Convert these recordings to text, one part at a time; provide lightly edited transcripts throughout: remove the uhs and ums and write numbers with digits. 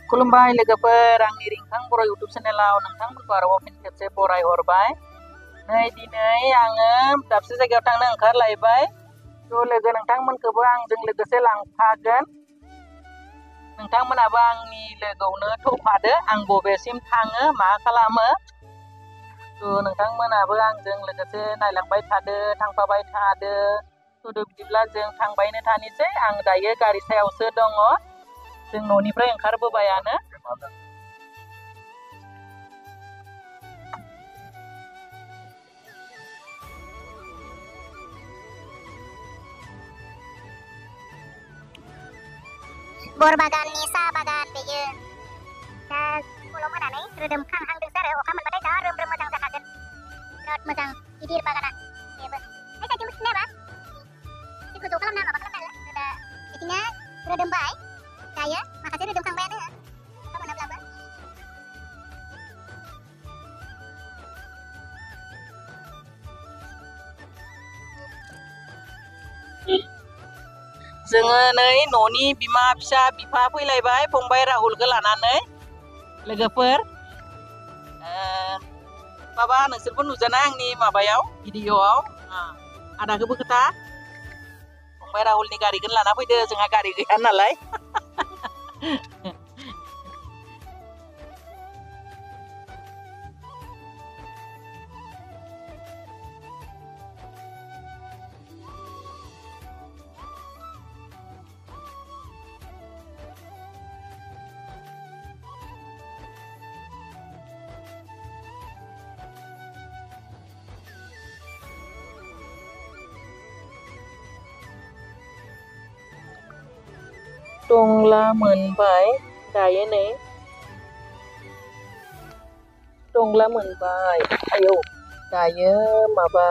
Kulumbai logoफोर आंनि रिंखां बर' YouTube चेनेलाव नोंथांमोनखौ आरोबाव फिन खेबसे बराय हरबाय। नै दिनै आङो दाबसे जायगायाव थांनो ओंखारलायबाय। थ' लोगो नोंथांमोनखौबो आंजों लोगोसे लांफागोन। नोंथांमोनाबो आंनि लोगोआवनो थफादो आं बबेसिम थाङो मा खालामो। थ' नोंथांमोनाबो आंजों लोगोसे नायलांबाय थादो थांफाबाय थादो। थ' बिदिब्ला जों थांबायनो थानिसै। आं दायो गारि सायावसो दङ। जों न'निफ्राय ओंखारबोबायानो। बरबागाननि साहा बागान बेयो दा फुङाव मोनानै रोदोमखांहांदोंसो आरो अखा मोनबाथाय जा रोम रोम मोजां जाखागोन। बिराद मोजां गिदिर बागाना बेबो। साइडथिं बुस्थु नायबा जिखौ ज' खालामना माबा खालामनो दा बिदिनो रोदोमबाय दायो माखासे रोदोमखांबायानो अखा मोनाब्लाबो। जोङो नै न'नि बिमा फिसा बिफा फैलायबाय फंबाय राहुलखौ लानानै। लोगोफोर माबा नोंसोरबो नुजाना आंनि माबायाव भिडिअआव आदाखौबो खोथा फंबाय राहुलनि गारिखौनो लाना फैदो जोंहा गारि गैया नालाय। टंला मोनबाय दायो नै टंला मोनबाय। आयौ दायो माबा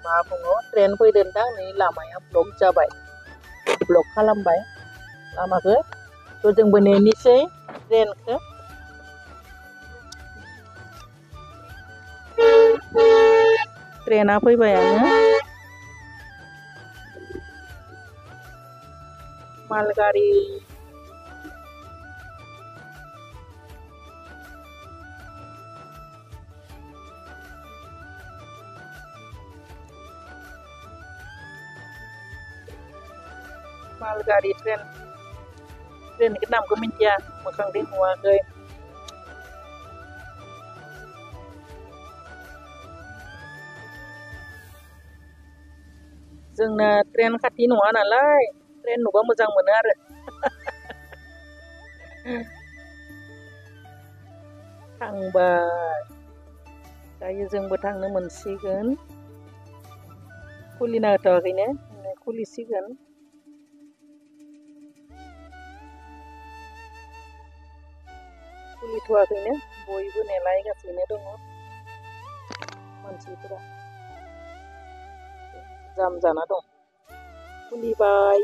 मा बुङो ट्रेन फैदोंदां नै लामाया ब्लक जाबाय। ब्लक खालामबाय लामाखौ। थ' जोंबो नेनोसै ट्रेनखौ। ट्रेना फैबायानो। मालगारि ट्रेननि नामखौ मिथिया मोखांजों नुवाखै। जोंना ट्रेन खाथि नङा नालाय ट्रेन नुबा मोजां मोनो आरो। थांबाय दायो जोंबो थांनो मोनसिगोन। खुलिना होथ'वाखैनो खुलिसिगोन। खुलिथ'वाखैनो बयबो नेलायगासिनो दङ मानसिफोरा जाम जाना दं। खुलिबाय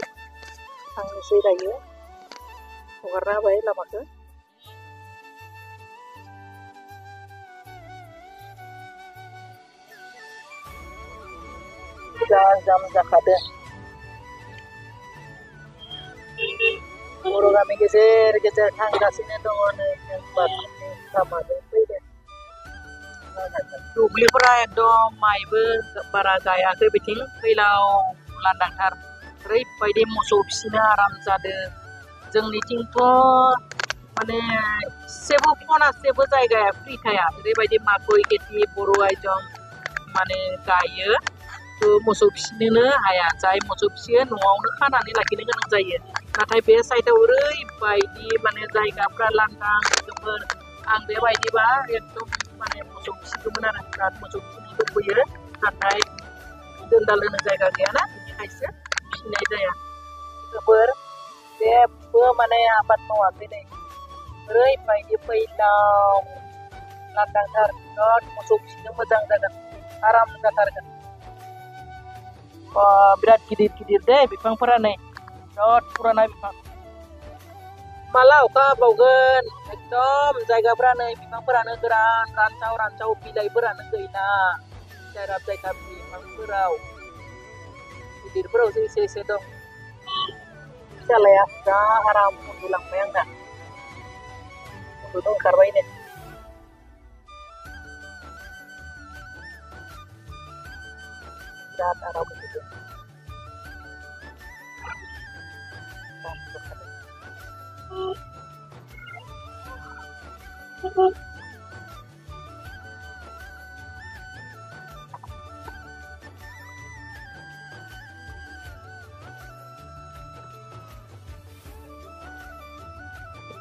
थांनोसै दायो हगारना होबाय लामाखौ। जा जाम जाखादों। बर' गामि गेजेर गेजेर थांगासिनो दङ नै जों बारलांनाय लामाजों फैदों। दुब्लिफोरा एकदम माइबो बारा गायाखै बिथिं फैलाव लांदांथार। ओरैबायदि मोसौ फिसिनो आराम जादों। जोंनिथिंथ' माने एसेबो खनासेबो जायगाया फ्रि थाया। ओरैबायदि मागय खेथि बर' आइजों माने गायो। मोसौ फिसिनोनो हाया। जाय मोसौ फिसियो न'आवनो खानानै लाखिनो गोनां जायो। नाथाय बे साइडआव ओरैबायदि माने जायगाफ्रा लांदां गोमोन। आं बेबायदिबा एकदम माने मोसौ फिसिगौमोन आरो बिराद मोसौ फिसिनो लुबैयो। नाथाय दोनदाल होनो जायगा गैयाना बेनिखायसो फिसिनाय जाया। जोबोर जेबो माने आबाद मावाखै नै ओरैबायदि फैलाव लांदांथार। बिराद मोसौ फिसिनो मोजां जागोन आराम जाथारगोन। बिराद गिदिर गिदिर दे बिफांफोरा नै बिराद पुराना बिफां। माला अखा हाबावगोन एकदम जायगाफ्रा नै बिफांफोरानो गोरान रानसाव रानसाव बिलाइफोरानो गैला। daerah kami Mangkurau गिदिरफोराव एसे दं फिसालाया दा आराम उन्दुलांबाय आंना उन्दुनो ओंखारबायनो बिराद आराम उन्दुदों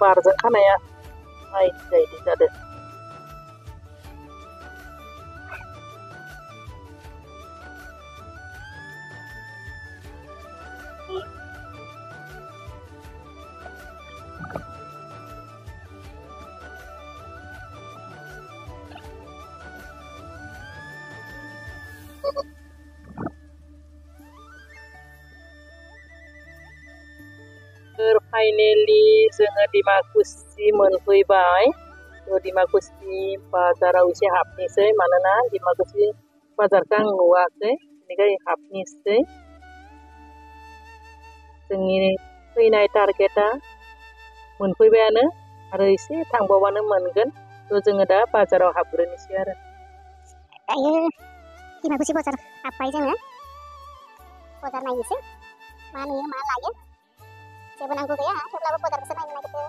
बारजों खानाया नायजायदि जादों फाइनेलि जोङो डिमाकुसि मोनफैबाय डिमाकुसि बाजाराव एसे हाबनोसै मानोना डिमाकुसि बाजारखौ आं नुवाखै बेनिखायनो हाबनोसै जोंनि फैनाय टारगेटआ मोनफैबायानो आरो एसे थांबावबानो मोनगोन जोङो दा बाजाराव हाबग्रोनोसै आरो दायो डिमाकुसि बाजार हाबबाय जोङो बाजार नायनोसै मा नुयो मा लायो जेबो नांगौ गैया थेवब्लाबो बाजारखौसो नायनो नागिरदों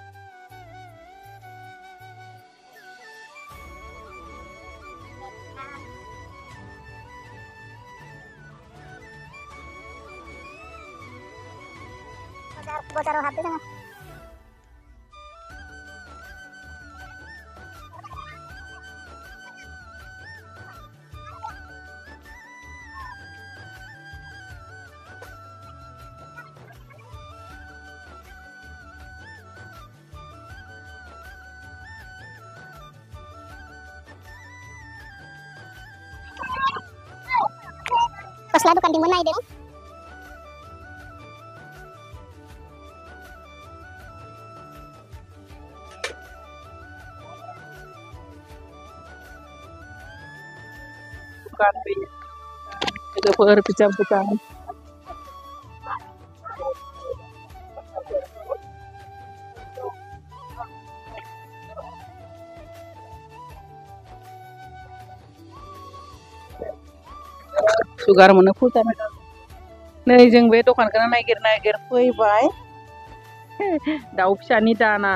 बाजाराव हाबदों जोङो गस्ला दुकान दिंमोन नायदों दुकान भी लोगोफोर बिजाब सुगार मोनो फुजा नै जों बे दखानखौनो नागिर फैबाय दाउ फिसानि दाना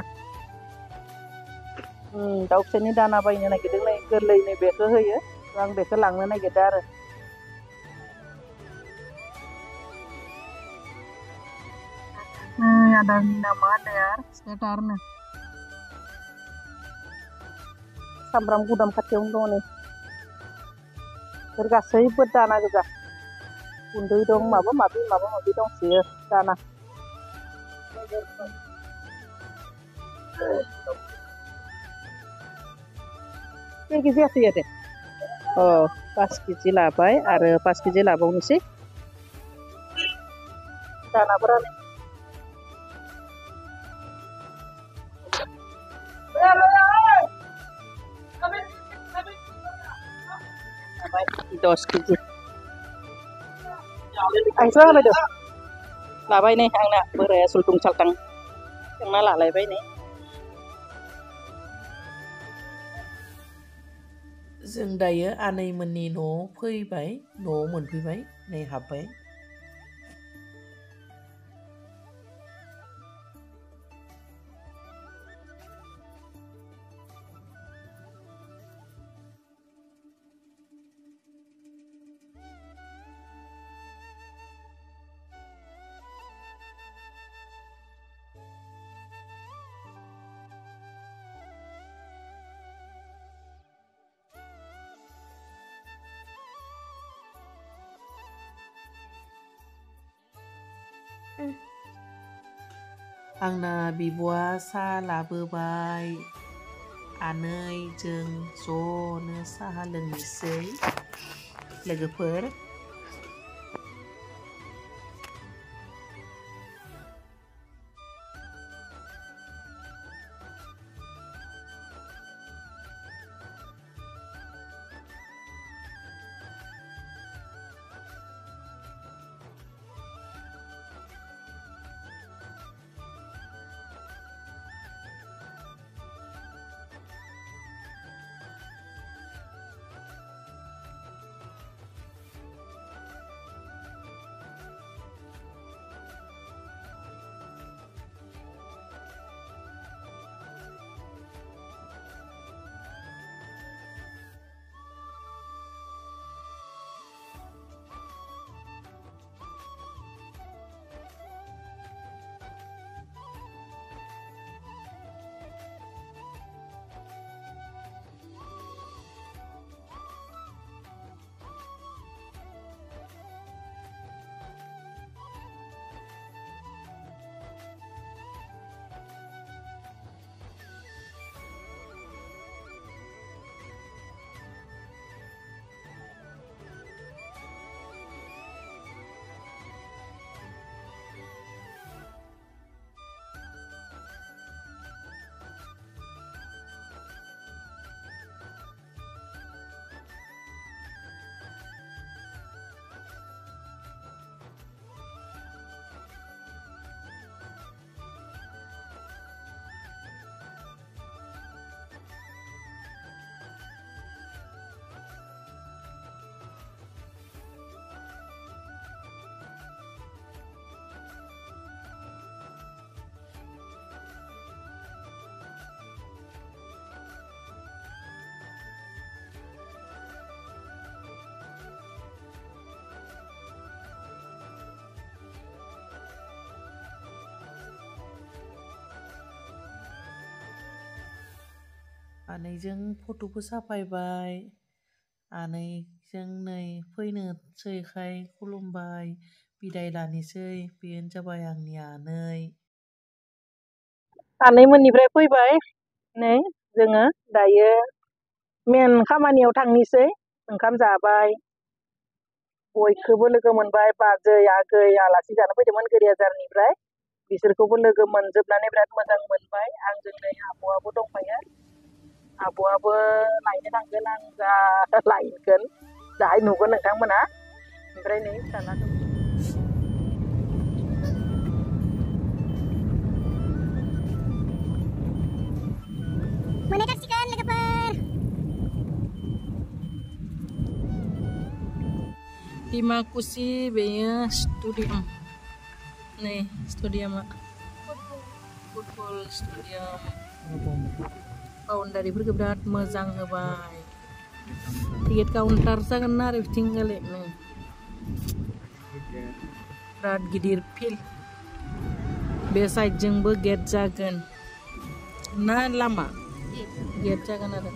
दाउ फिसानि दाना बायनो नागिरदों नै गोरलैनो बेखौ होयो आं बेखौ लांनो नागिरदों आरो आदारनि नामा आदार स्टेटारनो सामब्राम गुदाम खाथियावनो दङ नै बेफोर गासैबो दाना गोजा गुन्दै दं माबा माबि दंसोयो दाना केजि जासोयो दे 5 केजि लाबाय आरो 5 केजि लाबावनोसै दानाफोरानो दस केजि आंसो लाबायदो लाबाय नै आंना बोराया सुलथुं सालथां संना लालायबाय नै जों दायो आनैमोननि न'आव फैबाय न'आव मोनफैबाय नै हाबबाय आंना बिब'आ साहा लाबोबाय आनै जों ज'नो साहा लोंनोसै लोगोफोर आनैजों फट'बो साफायबाय आनैजों नै फैनोसैखाय खुलुमबाय बिदाय लानोसै बेनो जाबाय आंनि आनैमोननिफ्राय फैबाय नै जोङो दायो मेन खामानियाव थांनोसै ओंखाम जाबाय बयखौबो लोगो मोनबाय बाजै आगै आलासि जानो फैदोंमोन गोरियाजारनिफ्राय बिसोरखौबो लोगो मोनजोबनानै बिराद मोजां मोनबाय आंजों नै आब'आबो दंफायो आब'आबो लायनो थांगोन आं जा लायगोन दाहाय नुगोन नोंथांमोना ओमफ्राय नै फिसाला दं मोनहैथारसिगोन लोगोफोर Dimakusi beyo stadium nih stadium football stadium boundary-फोरखौ बिराद मोजां होबाय टिकेट काउन्टार जागोन आरो बिथिं गाले बिराद गिदिर फिल्ड बे साइडजोंबो गेट जागोन ना लामा गेट जागोन आरो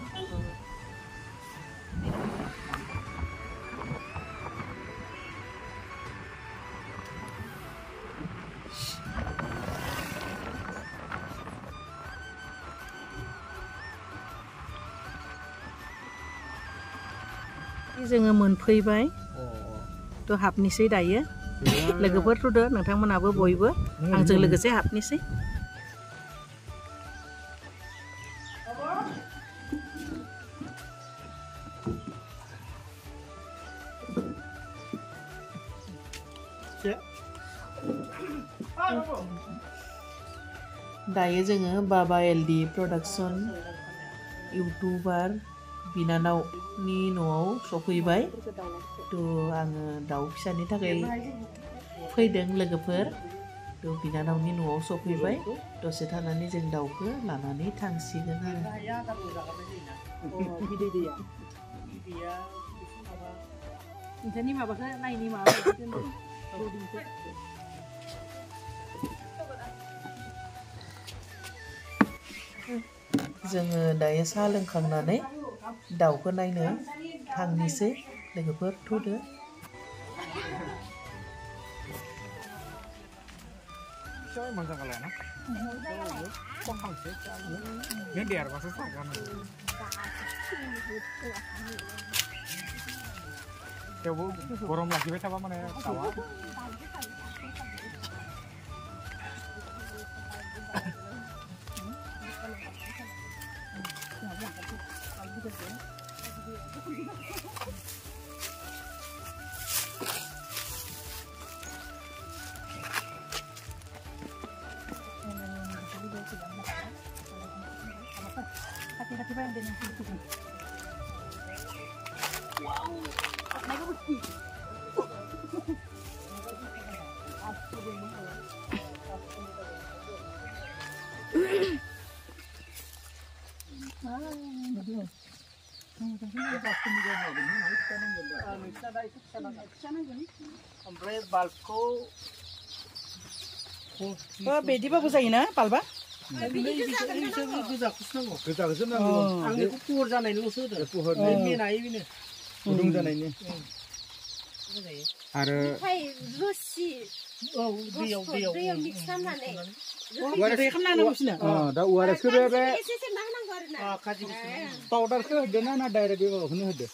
जोङो मोनफैबाय थ' हाबनोसै दायो लोगोफोर थुदो नोंथांमोनाबो बयबो आंजों लोगोसे हाबनोसै दायो जोङो बाबा एलडि प्रडाक्सन इउटुबार बिनानावनि न'आव सफैबाय थ' आङो दाउ फिसानि थाखाय फैदों लोगोफोर थ' बिनानावनि न'आव सफैबाय दसे थानानै जों दाउखौ लानानै थांसिगोन आरो नोंथांनि माबाखौ नायनि माबा जोङो दायो साहा लोंखांनानै दाउखौ नायनो थांनोसै लोगोफोर थुदो गरम लाखिबाय थाबा माने दाउआ ओमफ्राय बाल्बखौ बिदिबाबो जायोना बाल्बा गोजाखौसो नांगौ आंनि पुहर जानायनिल'सो होदो पुहर मेनायो बेनो गुदुं जानायनि आरो रोसि दैयाव मिक्स खालामनानै दा ORSखौ बे एसे मा होनांगौ आरोना पाउडारखौ होदो ना डाइरेक्ट बे माबाखौनो होदो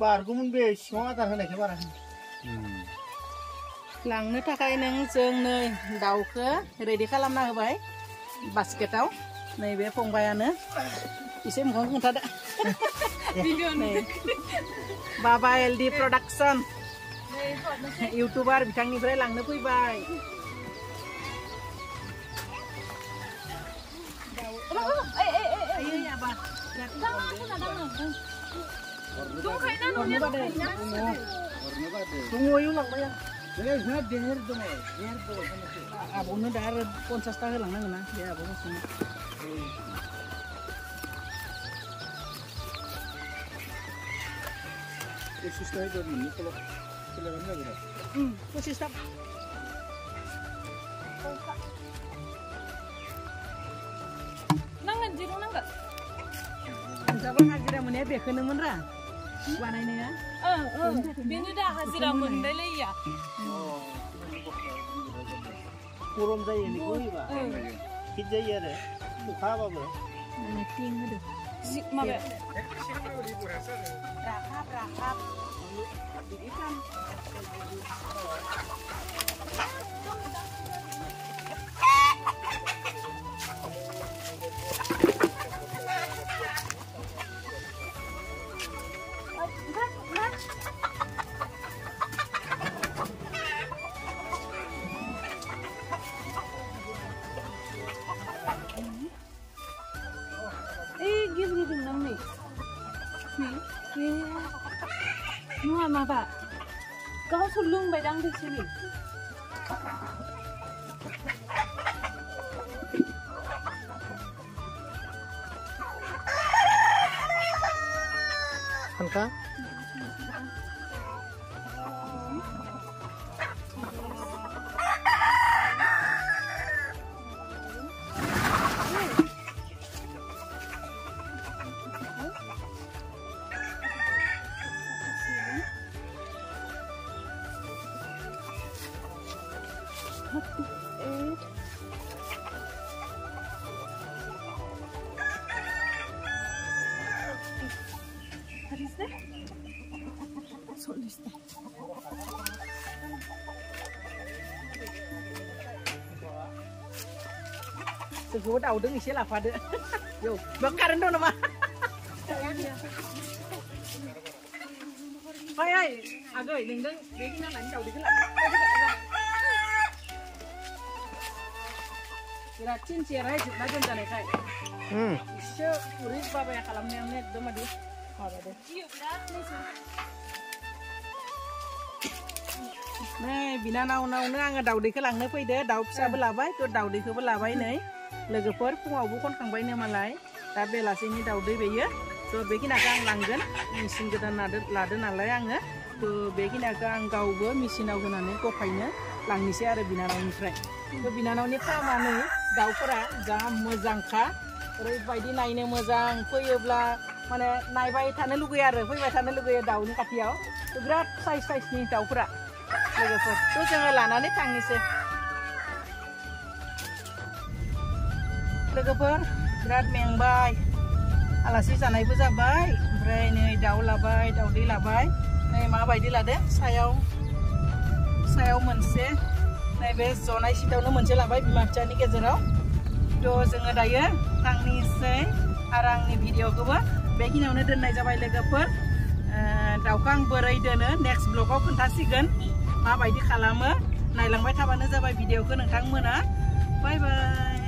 बारगौमोन बे सिङाव आदार होनायखौ बारा लांनो थाखाय नों जों नै दाउखौ रेडि खालामना होबाय बास्केटाव नैबे फंबायानो एसे मोखां खोन्थादो बाबा एलडि प्रडाक्सन इउटुबार बिथांनिफ्राय लांनो फैबाय Ayo ya, Bah. Jangan aku nadang. Warna bade. Tunggu yuk lang ba yan? Deher do. Abo na dar 50 tayo lang na. Ya, abo na sini. Susah itu ini kalau kelebihan lagi dah. Posisi stop. Nangan jiro nangga. Sabang hajira mene be kana munra. Banai ne ya. Bini dah hazira mendele ya. Kurom jai ni koi ba. Kit jai ya deh. Buka apa bro? Ni ting ada. Mabe. Rakap. Ikan. Gitu nang nih. Mua mà bà. Có sụt lưng bài đang được xử lý. Angka? Segera đầu đứng sẽ là pha được. Yo, bakar đâu nama. Phải ơi, agak đừng đứng, để cái nó lạnh đầu đi cái lạnh. Kira cincin aja, lagi macam ni kai. Isu uris bapa yang kalam yang net doma di. Apa deh? Này, bina nào nào nữa ăn đầu đi cái lằng nữa phải đỡ đầu sao bữa làm vậy, tôi đầu đi cứ bữa làm vậy này. Legeper pun abu kon kang bayne malai tapi la sini daw de beye so beki na kang langgan mesin kita lade nalai anga to beki na kang gau bo mesin aw gunane ko paine lang ni se are binanaw ni fre to binanaw ni kamane daw pura ja mojangka roi baidi naine mojang koyebla mane naibai thane lugui are foibai thane lugui daw ni katiyaw to birat size ni daw pura legeper to jangan lanane tangise Legeper berat mengbay alasi sanaiबो जाबाय ओमफ्राय नै दाउ लाबाय दाउदै लाबाय नै माबायदि लादो सायाव मोनसे नैबे जनाय सिटावनो मोनसे लाबाय बिमा फिसानि गेजेराव थ' जोङो दायो थांनिसै आरो आंनि भिडिअखौबो बेखिनियावनो दोननाय जाबाय लोगोफोर दाउखौ आं बोरै दोनो नेक्स्ट ब्लगाव खोन्थासिगोन माबायदि खालामो नायलांबाय थाबानो जाबाय भिडिअखौ नोंथांमोना बाय बाय